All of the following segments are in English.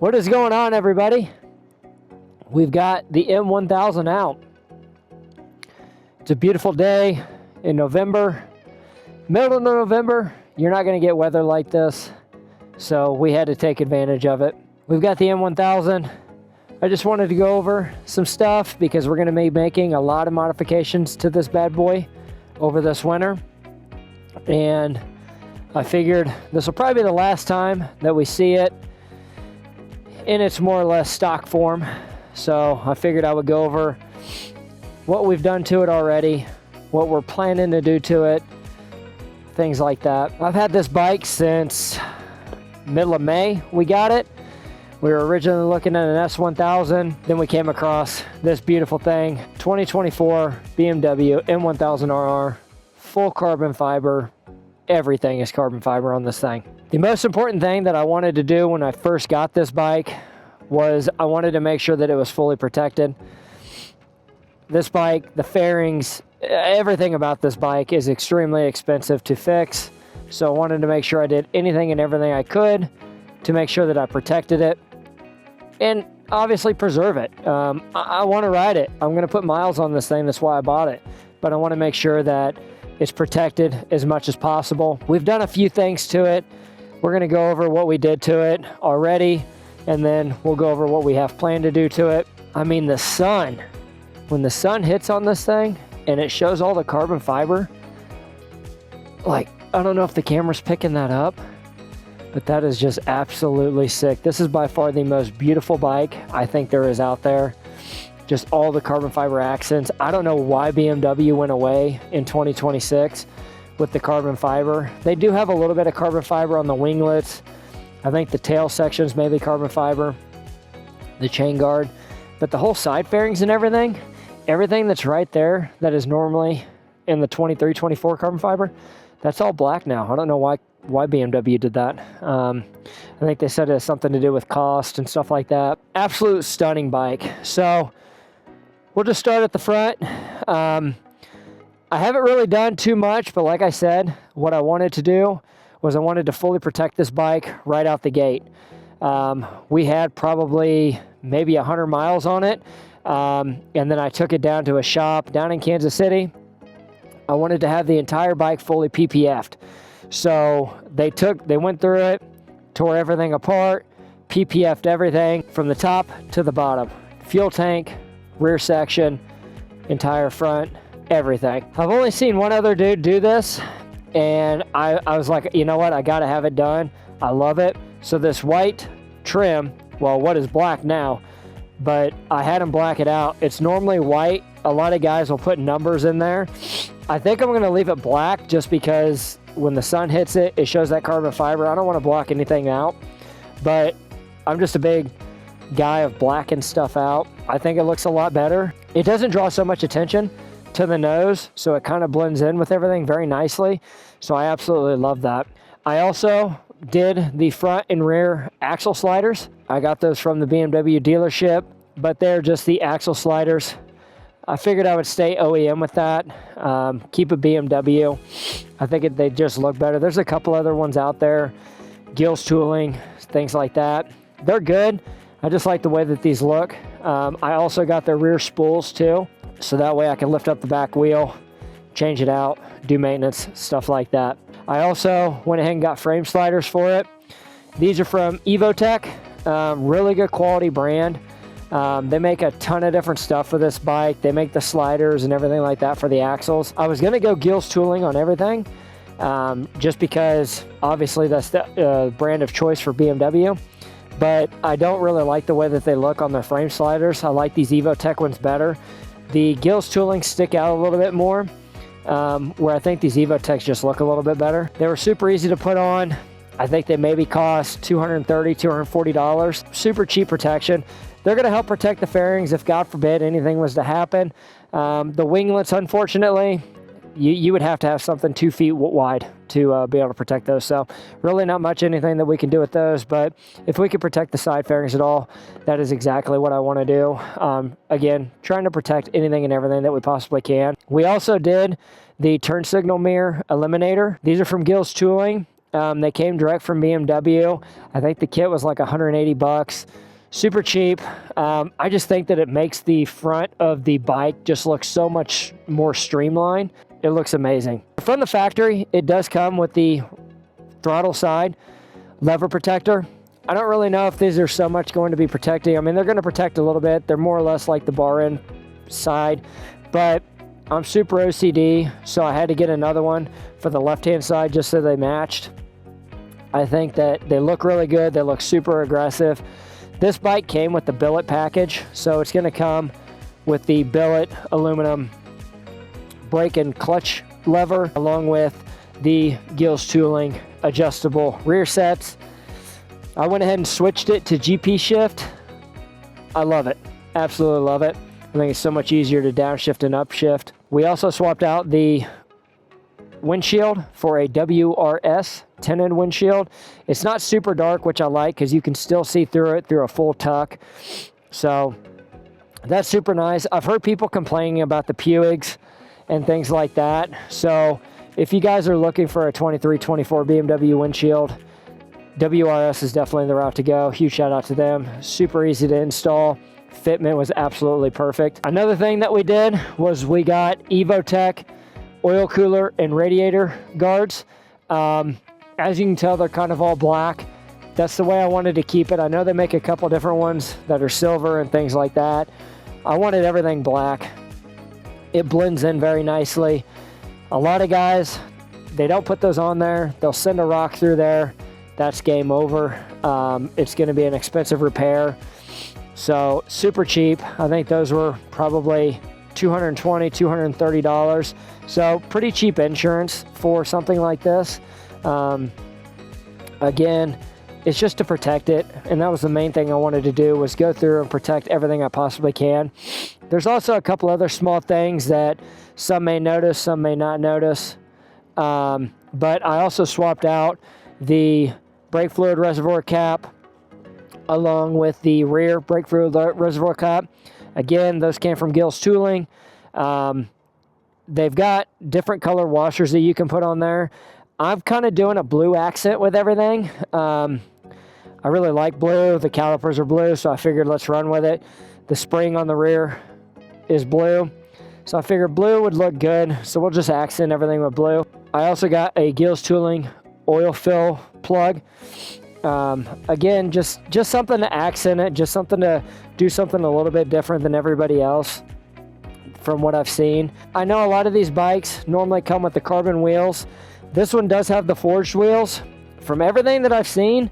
What is going on, everybody? We've got the M1000 out. It's a beautiful day in November. Middle of November, you're not going to get weather like this, so we had to take advantage of it. We've got the M1000. I just wanted to go over some stuff because we're going to be making a lot of modifications to this bad boy over this winter. And I figured this will probably be the last time that we see it in its more or less stock form. So I figured I would go over what we've done to it already, what we're planning to do to it, things like that. I've had this bike since middle of May. We got it. We were originally looking at an S1000, then we came across this beautiful thing, 2024 BMW M1000RR, full carbon fiber. Everything is carbon fiber on this thing. The most important thing that I wanted to do when I first got this bike was I wanted to make sure that it was fully protected. This bike, the fairings, everything about this bike is extremely expensive to fix. So I wanted to make sure I did anything and everything I could to make sure that I protected it and obviously preserve it. I want to ride it. I'm going to put miles on this thing. That's why I bought it. But I want to make sure that it's protected as much as possible. We've done a few things to it. We're going to go over what we did to it already, and then we'll go over what we have planned to do to it. I mean, the sun, when the sun hits on this thing and it shows all the carbon fiber, like, I don't know if the camera's picking that up, but that is just absolutely sick. This is by far the most beautiful bike I think there is out there. Just all the carbon fiber accents. I don't know why BMW went away in 2026 with the carbon fiber. They do have a little bit of carbon fiber on the winglets. I think the tail sections maybe carbon fiber, the chain guard, but the whole side fairings and everything that's right there that is normally in the 23, 24 carbon fiber, that's all black now. I don't know why BMW did that. I think they said it has something to do with cost and stuff like that. Absolute stunning bike. So we'll just start at the front. I haven't really done too much, but like I said, what I wanted to do was I wanted to fully protect this bike right out the gate. We had probably maybe 100 miles on it, and then I took it down to a shop down in Kansas City. I wanted to have the entire bike fully PPF'd. So they went through it, tore everything apart, PPF'd everything from the top to the bottom. Fuel tank, rear section, entire front, everything. I've only seen one other dude do this, and I was like, you know what, I gotta have it done. I love it. So this white trim, well, what is black now, but I had him black it out. It's normally white. A lot of guys will put numbers in there. I think I'm gonna leave it black just because when the sun hits it, it shows that carbon fiber. I don't want to block anything out, but I'm just a big guy of blacking stuff out. I think it looks a lot better. It doesn't draw so much attention to the nose, so it kind of blends in with everything very nicely. So I absolutely love that. I also did the front and rear axle sliders. I got those from the BMW dealership, but they're just the axle sliders. I figured I would stay OEM with that, keep a BMW. I think they just look better. There's a couple other ones out there, Gills Tooling, things like that. They're good. I just like the way that these look. I also got their rear spools too, so that way I can lift up the back wheel, change it out, do maintenance, stuff like that. I also went ahead and got frame sliders for it. These are from Evotech, really good quality brand. They make a ton of different stuff for this bike. They make the sliders and everything like that for the axles. I was going to go Gills Tooling on everything, just because obviously that's the brand of choice for BMW. But I don't really like the way that they look on their frame sliders. I like these Evotech ones better. The Gills Tooling stick out a little bit more, where I think these Evotechs just look a little bit better. They were super easy to put on. I think they maybe cost $230, $240. Super cheap protection. They're going to help protect the fairings if, God forbid, anything was to happen. The winglets, unfortunately, you would have to have something 2 feet wide to be able to protect those. So really not much anything that we can do with those, but if we could protect the side fairings at all, that is exactly what I want to do. Again, trying to protect anything and everything that we possibly can. We also did the turn signal mirror eliminator. These are from Gills Tooling. They came direct from BMW. I think the kit was like 180 bucks. Super cheap. I just think that it makes the front of the bike just look so much more streamlined. It looks amazing. From the factory, it does come with the throttle side lever protector. I don't really know if these are so much going to be protecting. I mean, they're going to protect a little bit. They're more or less like the bar end side, but I'm super OCD, so I had to get another one for the left-hand side just so they matched. I think that they look really good. They look super aggressive. This bike came with the billet package, so it's going to come with the billet aluminum brake and clutch lever, along with the Gills tooling adjustable rear sets. I went ahead and switched it to GP shift. I love it. Absolutely love it. I think it's so much easier to downshift and upshift. We also swapped out the windshield for a WRS tinted windshield. It's not super dark, which I like because you can still see through it through a full tuck. So that's super nice. I've heard people complaining about the Puigs and things like that. So if you guys are looking for a 23-24 BMW windshield, WRS is definitely the route to go. Huge shout out to them. Super easy to install. Fitment was absolutely perfect. Another thing that we did was we got Evotech oil cooler and radiator guards. As you can tell, they're kind of all black. That's the way I wanted to keep it. I know they make a couple different ones that are silver and things like that. I wanted everything black. It blends in very nicely. A lot of guys, they don't put those on there. They'll send a rock through there. That's game over. It's going to be an expensive repair. So super cheap. I think those were probably $220, $230. So pretty cheap insurance for something like this. Again, it's just to protect it. And that was the main thing I wanted to do, was go through and protect everything I possibly can. There's also a couple other small things that some may notice, some may not notice. But I also swapped out the brake fluid reservoir cap along with the rear brake fluid reservoir cap. Again, those came from Gills Tooling. They've got different color washers that you can put on there. I'm kind of doing a blue accent with everything. I really like blue. The calipers are blue, so I figured let's run with it. The spring on the rear is blue, so I figured blue would look good, so we'll just accent everything with blue. I also got a Gills Tooling oil fill plug. Again, just something to accent it, just something to do something a little bit different than everybody else from what I've seen. I know a lot of these bikes normally come with the carbon wheels. This one does have the forged wheels. From everything that I've seen,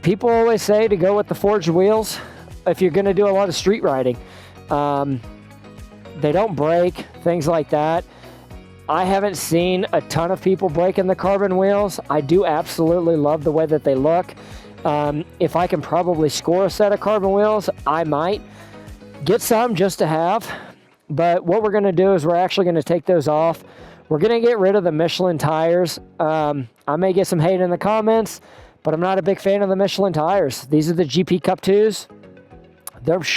people always say to go with the forged wheels if you're going to do a lot of street riding. They don't break, things like that. I haven't seen a ton of people breaking the carbon wheels. I do absolutely love the way that they look. If I can probably score a set of carbon wheels, I might get some just to have. But what we're going to do is we're actually going to take those off. We're going to get rid of the Michelin tires. I may get some hate in the comments, but I'm not a big fan of the Michelin tires. These are the GP Cup 2s.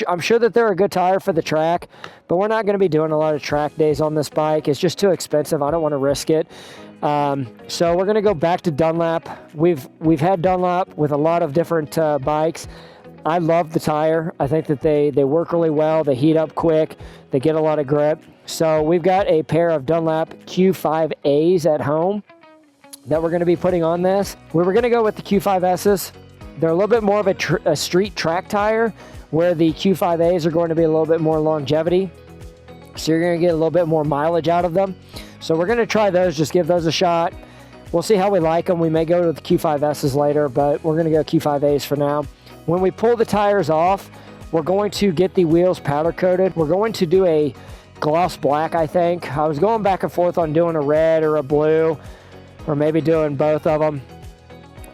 I'm sure that they're a good tire for the track, but we're not going to be doing a lot of track days on this bike. It's just too expensive. I don't want to risk it. So we're going to go back to Dunlop. We've had Dunlop with a lot of different bikes. I love the tire. I think that they work really well. They heat up quick. They get a lot of grip. So we've got a pair of Dunlop Q5As at home that we're going to be putting on this. We were going to go with the Q5Ss. They're a little bit more of a street track tire, where the Q5As are going to be a little bit more longevity. So you're going to get a little bit more mileage out of them. So we're going to try those, just give those a shot. We'll see how we like them. We may go to the Q5Ss later, but we're going to go Q5As for now. When we pull the tires off, we're going to get the wheels powder coated. We're going to do a gloss black, I think. I was going back and forth on doing a red or a blue, or maybe doing both of them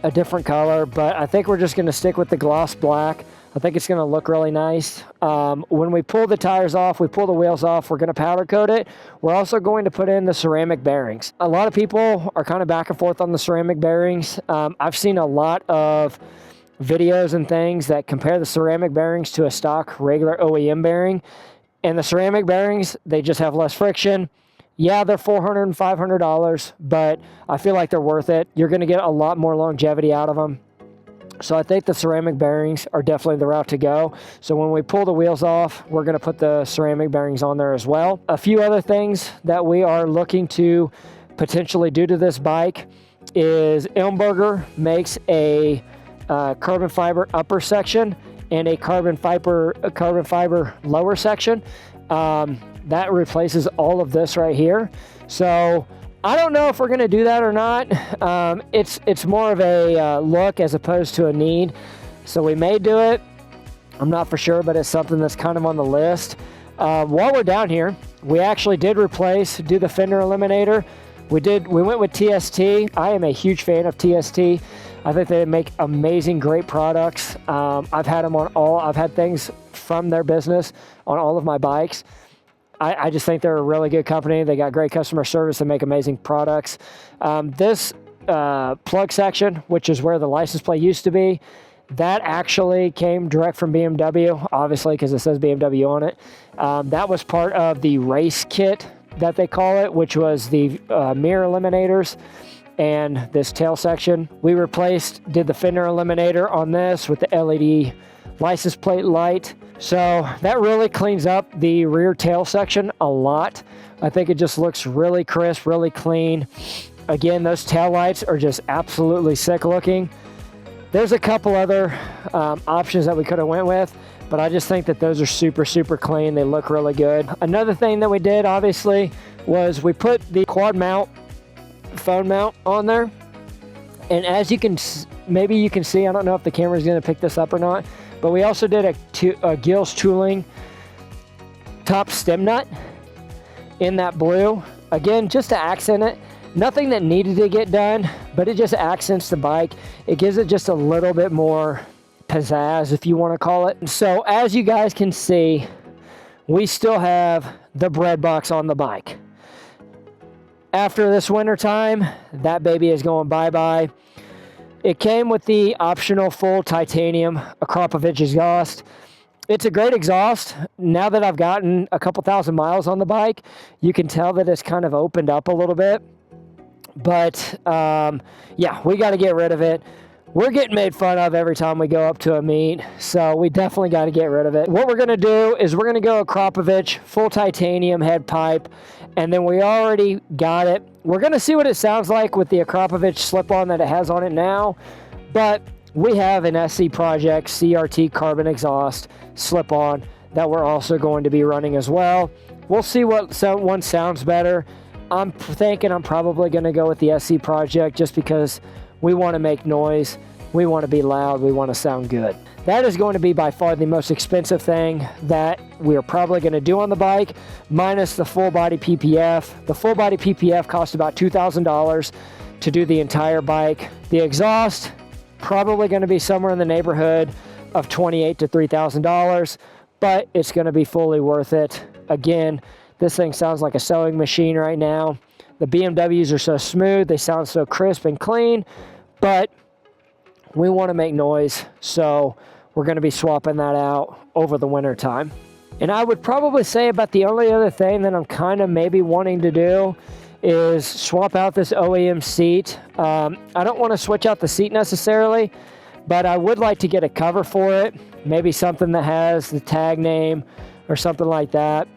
a different color, but I think we're just going to stick with the gloss black. I think it's going to look really nice. When we pull the tires off, we pull the wheels off, we're going to powder coat it. We're also going to put in the ceramic bearings. A lot of people are kind of back and forth on the ceramic bearings. I've seen a lot of videos and things that compare the ceramic bearings to a stock regular OEM bearing. And the ceramic bearings, they just have less friction. Yeah, they're $400 and $500, but I feel like they're worth it. You're going to get a lot more longevity out of them. So I think the ceramic bearings are definitely the route to go. So when we pull the wheels off, we're going to put the ceramic bearings on there as well. A few other things that we are looking to potentially do to this bike is Elmberger makes a carbon fiber upper section and a carbon fiber lower section. That replaces all of this right here. So I don't know if we're going to do that or not. It's more of a look as opposed to a need. So we may do it. I'm not for sure, but it's something that's kind of on the list. While we're down here, we actually did do the fender eliminator. We went with TST. I am a huge fan of TST. I think they make amazing, great products. I've had them I've had things from their business on all of my bikes. I just think they're a really good company. They got great customer service. They make amazing products. This plug section, which is where the license plate used to be, that actually came direct from BMW, obviously, because it says BMW on it. That was part of the race kit that they call it, which was the mirror eliminators and this tail section. We did the fender eliminator on this with the LED license plate light. So that really cleans up the rear tail section a lot. I think it just looks really crisp, really clean. Again, those tail lights are just absolutely sick looking. There's a couple other options that we could have went with, but I just think that those are super, super clean. They look really good. Another thing that we did, obviously, was we put the quad mount, phone mount on there. And as you can, maybe you can see, I don't know if the camera's gonna pick this up or not, but we also did a Gills Tooling top stem nut in that blue. Again, just to accent it. Nothing that needed to get done, but it just accents the bike. It gives it just a little bit more pizzazz, if you want to call it. So as you guys can see, we still have the bread box on the bike. After this winter time, that baby is going bye-bye. It came with the optional full titanium Akrapovic exhaust. It's a great exhaust. Now that I've gotten a couple thousand miles on the bike, you can tell that it's kind of opened up a little bit. But yeah, we got to get rid of it. We're getting made fun of every time we go up to a meet, so we definitely got to get rid of it. What we're going to do is we're going to go Akrapovic, full titanium head pipe, and then we already got it. We're going to see what it sounds like with the Akrapovic slip-on that it has on it now, but we have an SC Project CRT carbon exhaust slip-on that we're also going to be running as well. We'll see what one sounds better. I'm thinking I'm probably going to go with the SC Project just because we want to make noise, we want to be loud, we want to sound good. That is going to be by far the most expensive thing that we're probably going to do on the bike, minus the full body PPF. The full body PPF cost about $2,000 to do the entire bike. The exhaust, probably going to be somewhere in the neighborhood of $2,800 to $3,000, but it's going to be fully worth it. Again, this thing sounds like a sewing machine right now. The BMWs are so smooth, they sound so crisp and clean, but we want to make noise, so we're going to be swapping that out over the winter time. And I would probably say about the only other thing that I'm kind of maybe wanting to do is swap out this OEM seat. I don't want to switch out the seat necessarily, but I would like to get a cover for it. Maybe something that has the tag name or something like that.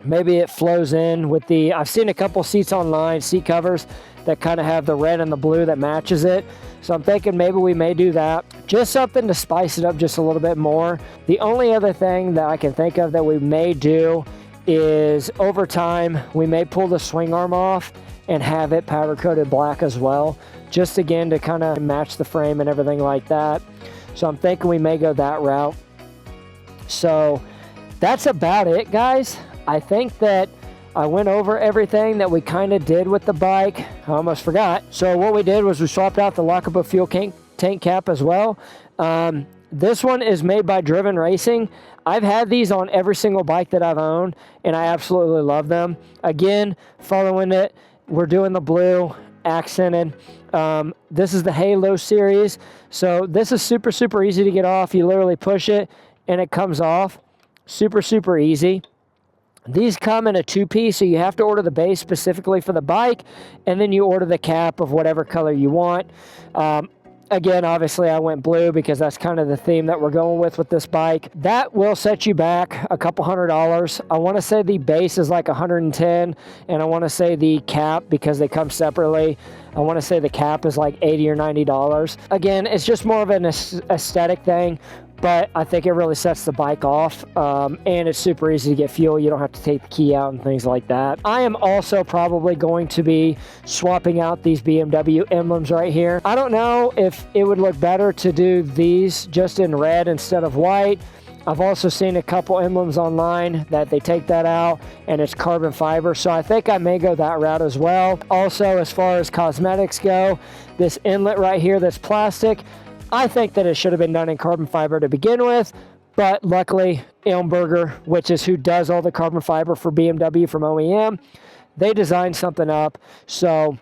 Maybe it flows in with I've seen a couple seats online, seat covers, that kind of have the red and the blue that matches it. So I'm thinking maybe we may do that. Just something to spice it up just a little bit more. The only other thing that I can think of that we may do is over time, we may pull the swing arm off and have it powder coated black as well. Just again to kind of match the frame and everything like that. So I'm thinking we may go that route. So that's about it, guys. I think that I went over everything that we kind of did with the bike. I almost forgot. So what we did was we swapped out the lockable fuel tank cap as well. This one is made by Driven Racing. I've had these on every single bike that I've owned, and I absolutely love them. Again, following it, we're doing the blue accented. This is the Halo series. So this is super, super easy to get off. You literally push it, and it comes off. Super, super easy. These come in a 2-piece, so you have to order the base specifically for the bike, and then you order the cap of whatever color you want. Again, obviously I went blue because that's kind of the theme that we're going with this bike. That will set you back a couple $100. I want to say the base is like 110, and I want to say the cap, because they come separately, I want to say the cap is like $80 or $90. Again, it's just more of an aesthetic thing, but I think it really sets the bike off, and it's super easy to get fuel. You don't have to take the key out and things like that. I am also probably going to be swapping out these BMW emblems right here. I don't know if it would look better to do these just in red instead of white. I've also seen a couple emblems online that they take that out and it's carbon fiber, so I think I may go that route as well. Also, as far as cosmetics go, this inlet right here that's plastic, I think that it should have been done in carbon fiber to begin with, but luckily Elmberger, which is who does all the carbon fiber for BMW from OEM, they designed something up, so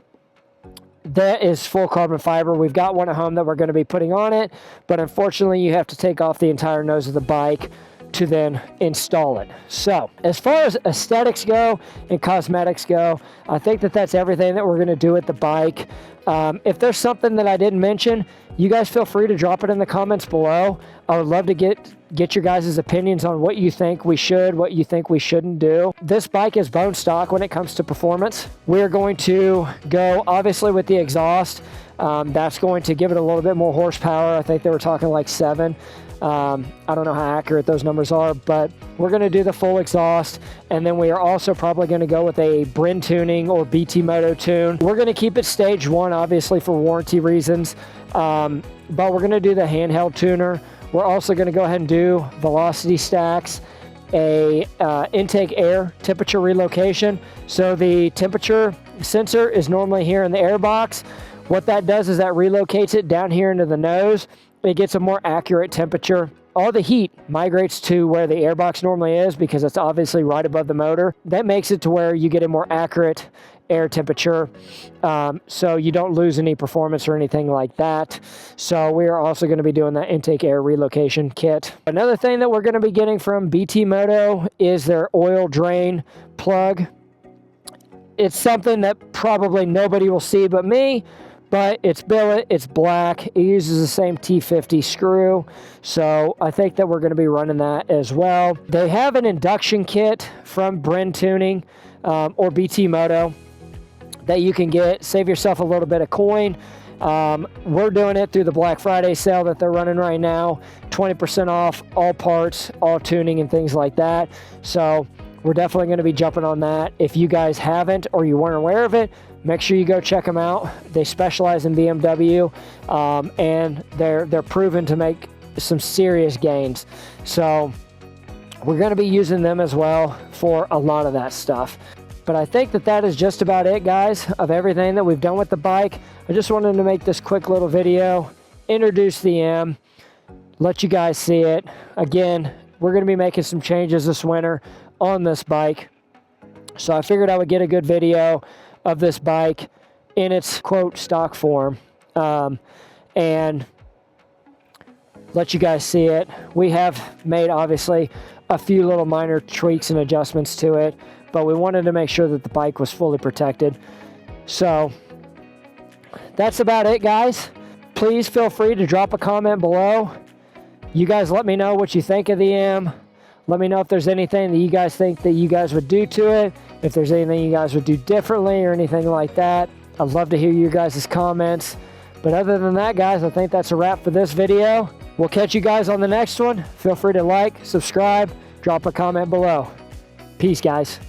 that is full carbon fiber. We've got one at home that we're going to be putting on it, but unfortunately you have to take off the entire nose of the bike to then install it. So as far as aesthetics go and cosmetics go, I think that that's everything that we're going to do with the bike. If there's something that I didn't mention, you guys feel free to drop it in the comments below. I would love to get your guys' opinions on what you think we should, what you think we shouldn't do. This bike is bone stock when it comes to performance. We're going to go obviously with the exhaust. That's going to give it a little bit more horsepower. I think they were talking like 7. I don't know how accurate those numbers are, but we're going to do the full exhaust, and then we are also probably going to go with a Bryn tuning or BT Moto tune. We're going to keep it stage 1, obviously, for warranty reasons, but we're going to do the handheld tuner. We're also going to go ahead and do velocity stacks, a intake air temperature relocation. So the temperature sensor is normally here in the air box. What that does is that relocates it down here into the nose. It gets a more accurate temperature. All the heat migrates to where the airbox normally is because it's obviously right above the motor. That makes it to where you get a more accurate air temperature, so you don't lose any performance or anything like that. So we are also going to be doing that intake air relocation kit. Another thing that we're going to be getting from BT Moto is their oil drain plug. It's something that probably nobody will see but me, but it's billet, it's black, it uses the same T50 screw, so I think that we're going to be running that as well. They have an induction kit from Bryn Tuning or BT Moto that you can get, save yourself a little bit of coin. We're doing it through the Black Friday sale that they're running right now, 20% off all parts, all tuning and things like that. So we're definitely going to be jumping on that. If you guys haven't or you weren't aware of it, make sure you go check them out. They specialize in BMW, and they're proven to make some serious gains. So we're going to be using them as well for a lot of that stuff. But I think that that is just about it, guys, of everything that we've done with the bike. I just wanted to make this quick little video, introduce the M, let you guys see it. Again, we're going to be making some changes this winter on this bike. So I figured I would get a good video of this bike in its quote stock form and let you guys see it. We have made obviously a few little minor tweaks and adjustments to it, but we wanted to make sure that the bike was fully protected. So that's about it, guys. Please feel free to drop a comment below. You guys let me know what you think of the M. Let me know if there's anything that you guys think that you guys would do to it, if there's anything you guys would do differently or anything like that. I'd love to hear your guys' comments. But other than that, guys, I think that's a wrap for this video. We'll catch you guys on the next one. Feel free to like, subscribe, drop a comment below. Peace, guys.